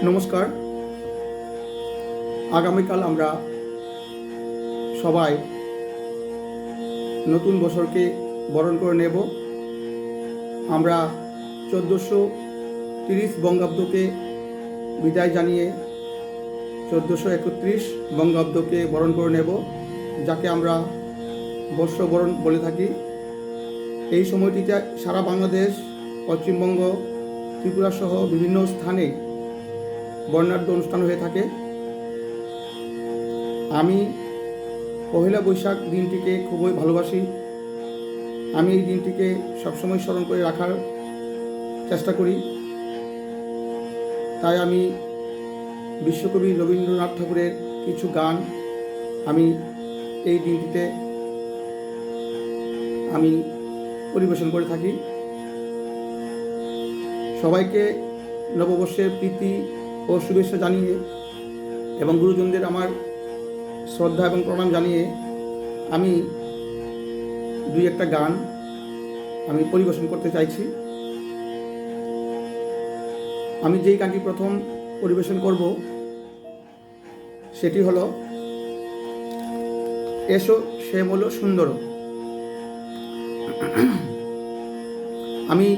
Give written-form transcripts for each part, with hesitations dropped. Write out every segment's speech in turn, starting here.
নমস্কার। আগামীকাল আমরা সবাই নতুন বছরকে বরণ করে নেব। আমরা 1430 বঙ্গাব্দকে বিদায় জানিয়ে 1431 বঙ্গাব্দকে বরণ করে নেব, যাকে আমরা বর্ষবরণ বলে থাকি। এই সময়টিতে সারা বাংলাদেশ, পশ্চিমবঙ্গ, ত্রিপুরা সহ বিভিন্ন স্থানে বর্ণাঢ্য অনুষ্ঠান হয়ে থাকে। আমি পহেলা বৈশাখ দিনটিকে খুবই ভালোবাসি। আমি এই দিনটিকে সবসময় স্মরণ করে রাখার চেষ্টা করি। তাই আমি বিশ্বকবি রবীন্দ্রনাথ ঠাকুরের কিছু গান আমি এই দিনটিতে আমি পরিবেশন করে থাকি। সবাইকে নববর্ষের প্রীতি ও শুভেচ্ছা জানিয়ে এবং গুরুজনদের আমার শ্রদ্ধা এবং প্রণাম জানিয়ে আমি দুই একটা গান আমি পরিবেশন করতে চাইছি। আমি যেই গানটি প্রথম পরিবেশন করব সেটি হলো এসো শ্যামল সুন্দর। আমি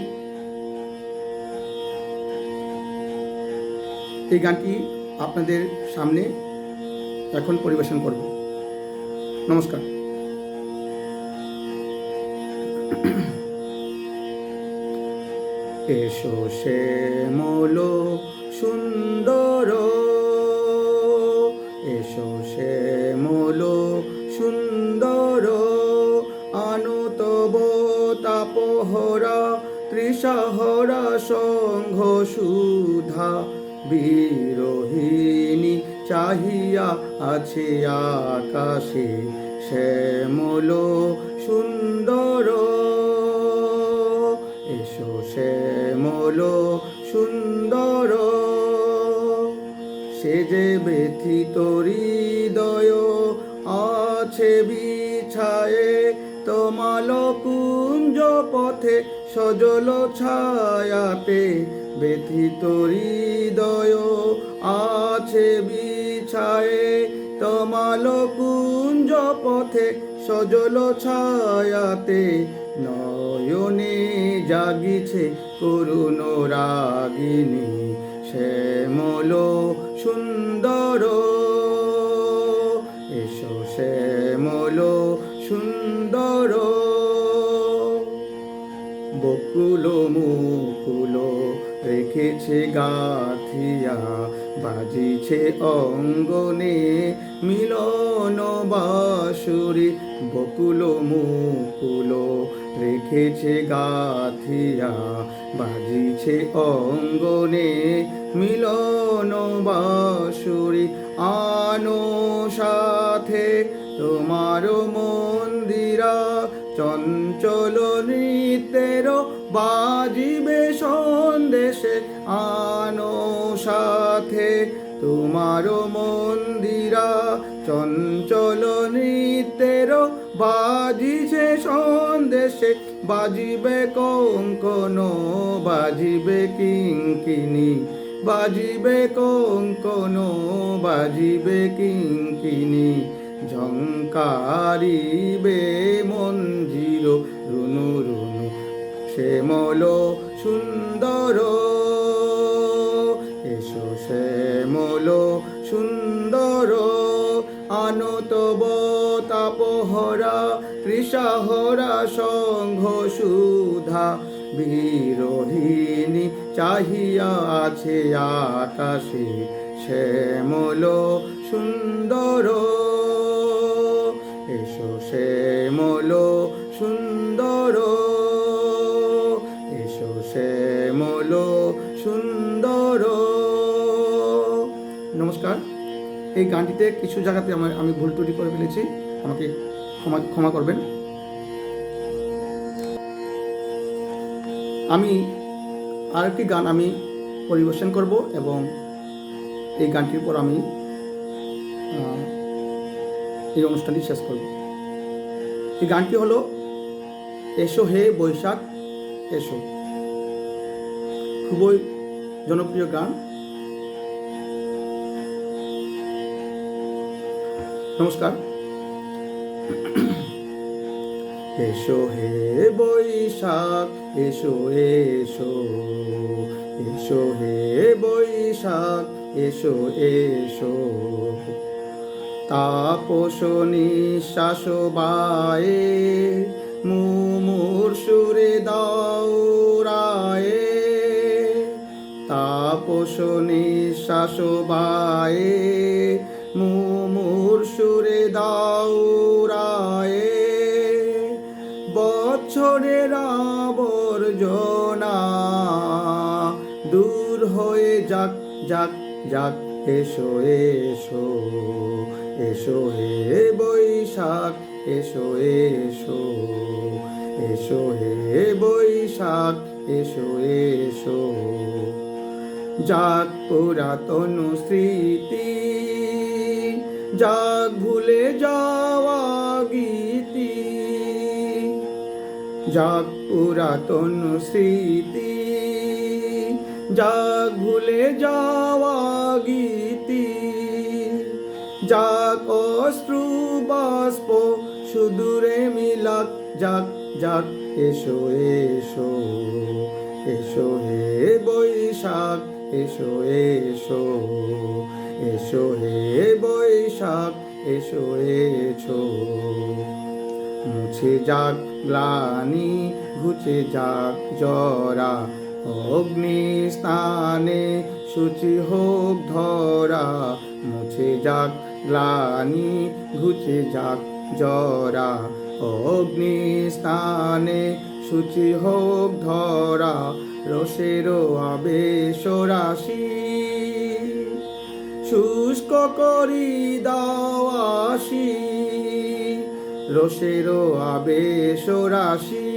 এই গানটি আপনাদের সামনে এখন পরিবেশন করব। নমস্কার। এসো শ্যামল সুন্দর, এসো শ্যামল সুন্দর, আনো তব তাপহরা ত্রিশহরা সংঘ সুধা, বিরোহিণী চাহিয়া আছে আকাশে শ্যামল সুন্দর। এসো শ্যামল সুন্দর, সে যে ব্যথিত হৃদয় আছে বিছায়ে, তোমাল কুঞ্জ পথে সজল ছায়াতে, ব্যথিত হৃদয় আছে বিছায়ে, তোমাল কুঞ্জ পথে সজল ছায়াতে, নয়নে জাগিছে করুণ রাগিনী শ্যামল সুন্দর। এসো শ্যামল সুন্দর, বকুল মুকুল রেখেছে গাথিয়া, বাজিছে অঙ্গনে মিলন বাঁশুরি, বকুল মুকুল রেখেছে গাথিয়া, বাজিছে অঙ্গনে মিলন বাঁশুরি, আনো সাথে তোমার মন্দিরা, চঞ্চল নৃত্যের বাজিবে সন্দেশে, আনো সাথে তোমার মন্দিরা, চঞ্চল নৃত্যের বাজিছে সন্দেশে, বাজিবে কঙ্কন বাজিবে কিঙ্কিনি, বাজিবে কঙ্কন বাজিবে কিঙ্কিনি, ঝঙ্কারিবে মঞ্জির রুনু রুনু শ্যামল সুন্দর। এসো শ্যামল সুন্দর, আনো তব তাপহরা ত্রিশহরা সংঘ সুধা, বিরোহিণী চাহিয়া আছে আকাশে শ্যামল সুন্দর। এসো শ্যামল সুন্দর, এসো শ্যামল সুন্দর। নমস্কার। এই গানটিতে কিছু জায়গাতে আমি ভুল ত্রুটি করে ফেলেছি, আমাকে ক্ষমা করবেন। আমি আরেকটি গান আমি পরিবেশন করব এবং এই গানটির পর আমি এই অনুষ্ঠানটি শেষ করব। এই গানটি হলো এসো হে বৈশাখ এসো। খুবই জনপ্রিয় গান। নমস্কার। এসো হে বৈশাখ এসো এসো, এসো হে বৈশাখ এসো এসো, তাপস নিঃশ্বাস বায়ে মুমূর্ষুরে দৌড়ায়ে, তাপস নিঃশ্বাস বায়ে মুমূর্ষুরে দৌড়ায়ে, বছরের আবর্জনা দূর হয়ে যাক যাক যাক, এসো এসো, এসো হে বৈশাখ এসো এসো, এসো হে বৈশাখ এসো এসো, যাক পুরাতন স্মৃতি, যাক ভুলে যাওয়া গীতি, যাক পুরাতন স্মৃতি, যাক ভুলে যাওয়া গীতি, যাক অশ্রু বাষ্প সুদূরে মিলাক, যাক যাক এসো এসো, এসো হে বৈশাখ এসো এসো, এসো হে বৈশাখ এসো এসো, মুছে যাক গ্লানি ঘুচে যাক জরা, অগ্নি স্নানে শুচি হোক ধরা, মুছে যাক গ্লানি ঘুচে যাক জরা, অগ্নি স্নানে শুচি হোক ধরা, রসের আবেশ রাশি শুষ্ক করি দাওয়াসি, রসের আবেশ রাশি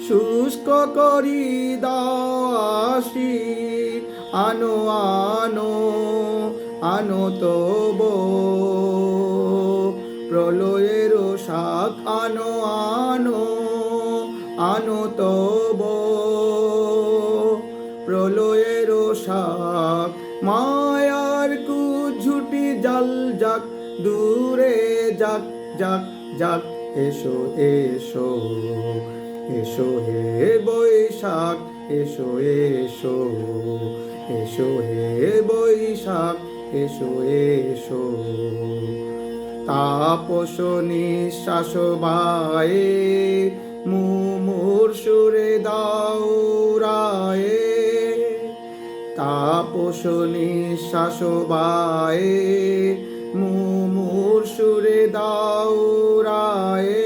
শুষ্ক করি দাওয়াসি, আনো আনো আনো তব প্রলয়ের শাক, আনো আনো আনো তব প্রলয়ের শাক, মায়ার কুঝুটি জাল যাক দূরে যাক যাক যাক, এসো এসো, এসো হে বৈশাখ এসো এসো, এসো হে বৈশাখ এসো এসো, তাপস নিঃশ্বাস বায়ে মুমূর্ষুরে দৌড়ায়ে, তাপস নিঃশ্বাস বায়ে মুমূর্ষুরে দৌড়ায়ে,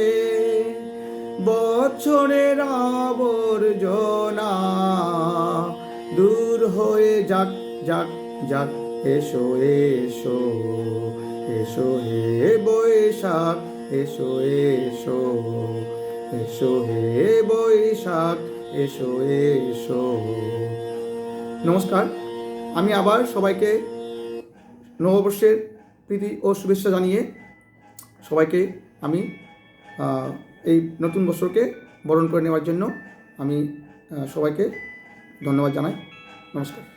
বছরের আবর্জনা দূর হয়ে যাক যাক যাক, এসো এসো, এসো হে বৈশাখ এসো এসো, এসো হে বৈশাখ এসো এসো। নমস্কার। আমি আবার সবাইকে নববর্ষের প্রীতি ও শুভেচ্ছা জানিয়ে সবাইকে আমি এই নতুন বছরকে বরণ করে নেওয়ার জন্য আমি সবাইকে ধন্যবাদ জানাই। নমস্কার।